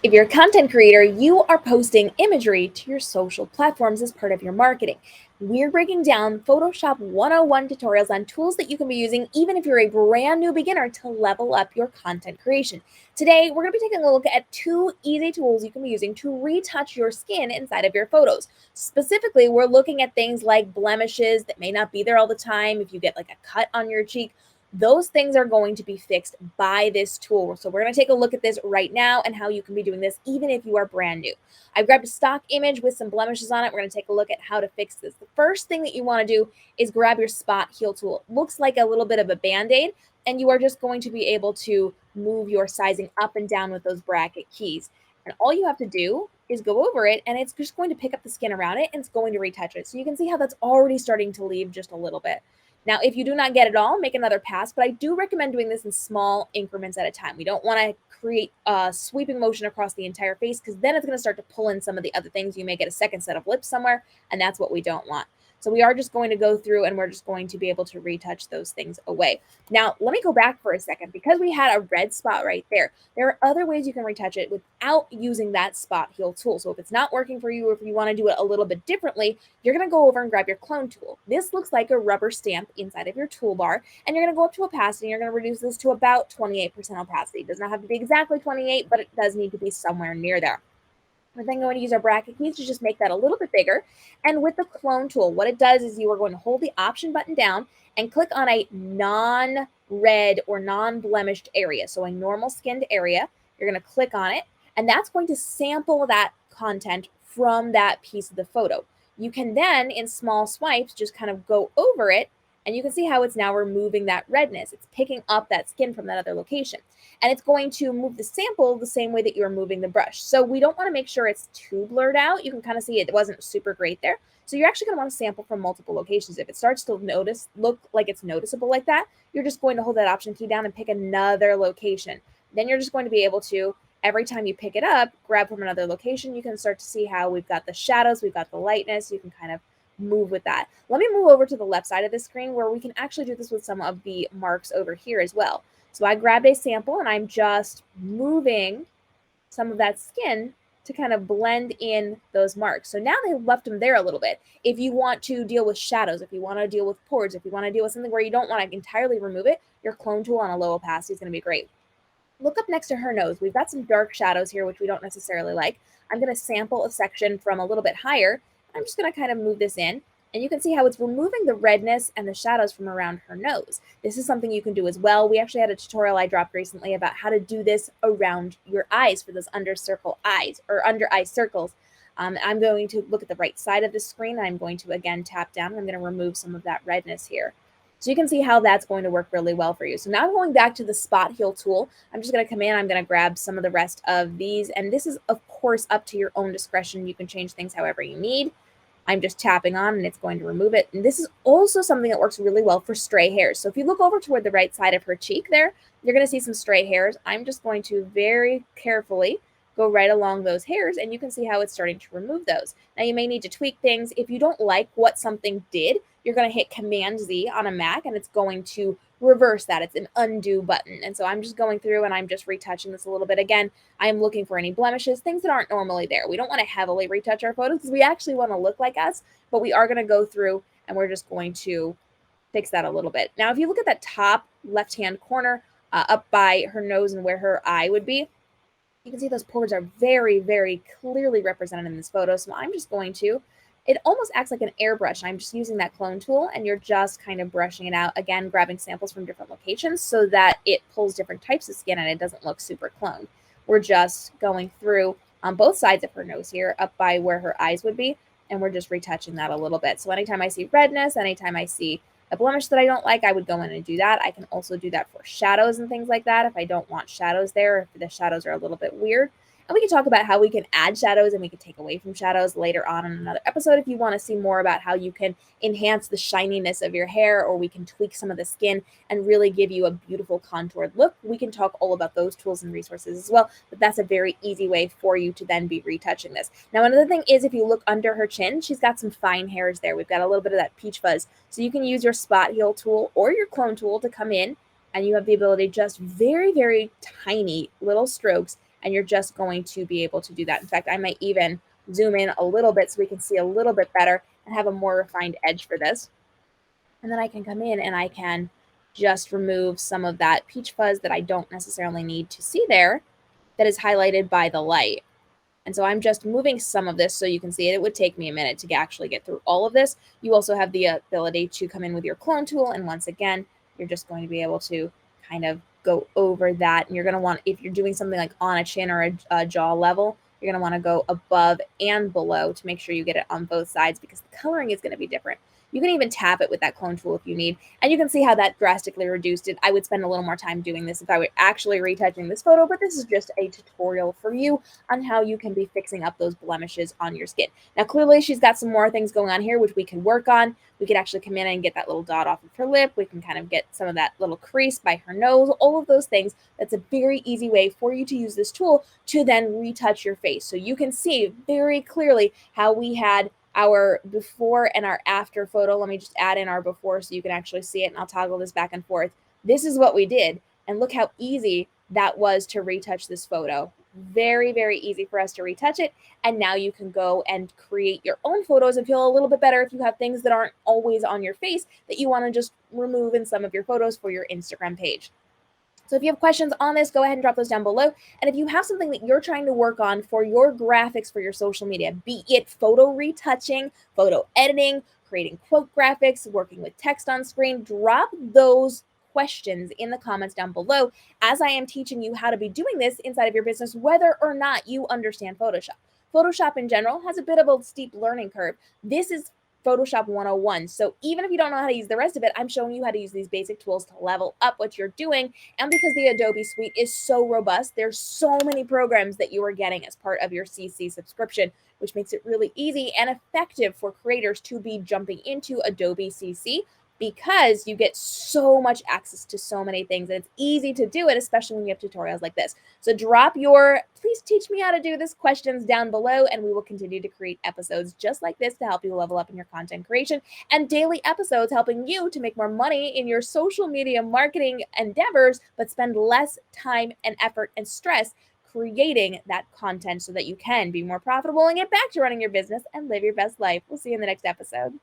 If you're a content creator, you are posting imagery to your social platforms as part of your marketing. We're breaking down Photoshop 101 tutorials on tools that you can be using even if you're a brand new beginner to level up your content creation. Today, we're going to be taking a look at two easy tools you can be using to retouch your skin inside of your photos. Specifically, we're looking at things like blemishes that may not be there all the time. If you get like a cut on your cheek, those things are going to be fixed by this tool. So we're going to take a look at this right now and how you can be doing this even if you are brand new. I've grabbed a stock image with some blemishes on it. We're going to take a look at how to fix this. The first thing that you want to do is grab your spot heal tool. It looks like a little bit of a band-aid, and you are just going to be able to move your sizing up and down with those bracket keys. And all you have to do is go over it, and it's just going to pick up the skin around it, and it's going to retouch it. So you can see how that's already starting to leave just a little bit. Now, if you do not get it all, make another pass, but I do recommend doing this in small increments at a time. We don't want to create a sweeping motion across the entire face because then it's going to start to pull in some of the other things. You may get a second set of lips somewhere, and that's what we don't want. So we are just going to go through and we're just going to be able to retouch those things away. Now, let me go back for a second because we had a red spot right there. There are other ways you can retouch it without using that spot heal tool. So if it's not working for you or if you want to do it a little bit differently, you're going to go over and grab your clone tool. This looks like a rubber stamp inside of your toolbar, and you're going to go up to opacity. You're going to reduce this to about 28% opacity. It does not have to be exactly 28, but it does need to be somewhere near there. We're then going to use our bracket keys to just make that a little bit bigger. And with the clone tool, what it does is you are going to hold the option button down and click on a non-red or non-blemished area. So a normal skinned area, you're going to click on it, and that's going to sample that content from that piece of the photo. You can then, in small swipes, just kind of go over it, and you can see how it's now removing that redness. It's picking up that skin from that other location. And it's going to move the sample the same way that you're moving the brush. So we don't want to make sure it's too blurred out. You can kind of see it wasn't super great there. So you're actually going to want to sample from multiple locations. If it starts to look like it's noticeable like that, you're just going to hold that option key down and pick another location. Then you're just going to be able to, every time you pick it up, grab from another location. You can start to see how we've got the shadows, we've got the lightness. You can kind of move with that. Let me move over to the left side of the screen where we can actually do this with some of the marks over here as well. So I grabbed a sample and I'm just moving some of that skin to kind of blend in those marks. So now they've left them there a little bit. If you want to deal with shadows, if you want to deal with pores, if you want to deal with something where you don't want to entirely remove it, your clone tool on a low opacity is going to be great. Look up next to her nose. We've got some dark shadows here, which we don't necessarily like. I'm going to sample a section from a little bit higher. I'm just going to kind of move this in. And you can see how it's removing the redness and the shadows from around her nose. This is something you can do as well. We actually had a tutorial I dropped recently about how to do this around your eyes for those under eye circles. I'm going to look at the right side of the screen. I'm going to, again, tap down. I'm going to remove some of that redness here. So you can see how that's going to work really well for you. So now going back to the spot heal tool, I'm just going to come in. I'm going to grab some of the rest of these. And this is, of course, up to your own discretion. You can change things however you need. I'm just tapping on and it's going to remove it. And this is also something that works really well for stray hairs. So if you look over toward the right side of her cheek there, you're going to see some stray hairs. I'm just going to very carefully go right along those hairs, and you can see how it's starting to remove those. Now you may need to tweak things. If you don't like what something did, you're going to hit Command Z on a Mac and it's going to reverse that. It's an undo button. And so I'm just going through and I'm just retouching this a little bit. Again, I'm looking for any blemishes, things that aren't normally there. We don't want to heavily retouch our photos because we actually want to look like us, but we are going to go through and we're just going to fix that a little bit. Now, if you look at that top left-hand corner up by her nose and where her eye would be, you can see those pores are very, very clearly represented in this photo. So I'm just going to, it almost acts like an airbrush. I'm just using that clone tool and you're just kind of brushing it out. Again, grabbing samples from different locations so that it pulls different types of skin and it doesn't look super cloned. We're just going through on both sides of her nose here up by where her eyes would be. And we're just retouching that a little bit. So anytime I see redness, anytime I see a blemish that I don't like, I would go in and do that. I can also do that for shadows and things like that if I don't want shadows there, if the shadows are a little bit weird. And we can talk about how we can add shadows and we can take away from shadows later on in another episode if you want to see more about how you can enhance the shininess of your hair, or we can tweak some of the skin and really give you a beautiful contoured look. We can talk all about those tools and resources as well, but that's a very easy way for you to then be retouching this. Now, another thing is if you look under her chin, she's got some fine hairs there. We've got a little bit of that peach fuzz. So you can use your spot heal tool or your clone tool to come in and you have the ability just very, very tiny little strokes, and you're just going to be able to do that. In fact, I might even zoom in a little bit so we can see a little bit better and have a more refined edge for this. And then I can come in and I can just remove some of that peach fuzz that I don't necessarily need to see there that is highlighted by the light. And so I'm just moving some of this so you can see it. It would take me a minute to actually get through all of this. You also have the ability to come in with your clone tool. And once again, you're just going to be able to kind of go over that. And you're going to want, if you're doing something like on a chin or a jaw level, you're going to want to go above and below to make sure you get it on both sides because the coloring is going to be different. You can even tap it with that clone tool if you need. And you can see how that drastically reduced it. I would spend a little more time doing this if I were actually retouching this photo, but this is just a tutorial for you on how you can be fixing up those blemishes on your skin. Now, clearly she's got some more things going on here, which we can work on. We could actually come in and get that little dot off of her lip. We can kind of get some of that little crease by her nose, all of those things. That's a very easy way for you to use this tool to then retouch your face. So you can see very clearly how we had our before and our after photo. Let me just add in our before so you can actually see it, and I'll toggle this back and forth. This is what we did, and look how easy that was to retouch this photo. Very, very easy for us to retouch it. And now you can go and create your own photos and feel a little bit better if you have things that aren't always on your face that you want to just remove in some of your photos for your Instagram page. So if you have questions on this, go ahead and drop those down below. And if you have something that you're trying to work on for your graphics for your social media, be it photo retouching, photo editing, creating quote graphics, working with text on screen, drop those questions in the comments down below as I am teaching you how to be doing this inside of your business, whether or not you understand Photoshop. Photoshop in general has a bit of a steep learning curve. This is Photoshop 101. So even if you don't know how to use the rest of it, I'm showing you how to use these basic tools to level up what you're doing. And because the Adobe suite is so robust, there's so many programs that you are getting as part of your CC subscription, which makes it really easy and effective for creators to be jumping into Adobe CC because you get so much access to so many things and it's easy to do it, especially when you have tutorials like this. So drop your please teach me how to do this questions down below, and we will continue to create episodes just like this to help you level up in your content creation and daily episodes helping you to make more money in your social media marketing endeavors, but spend less time and effort and stress creating that content so that you can be more profitable and get back to running your business and live your best life. We'll see you in the next episode.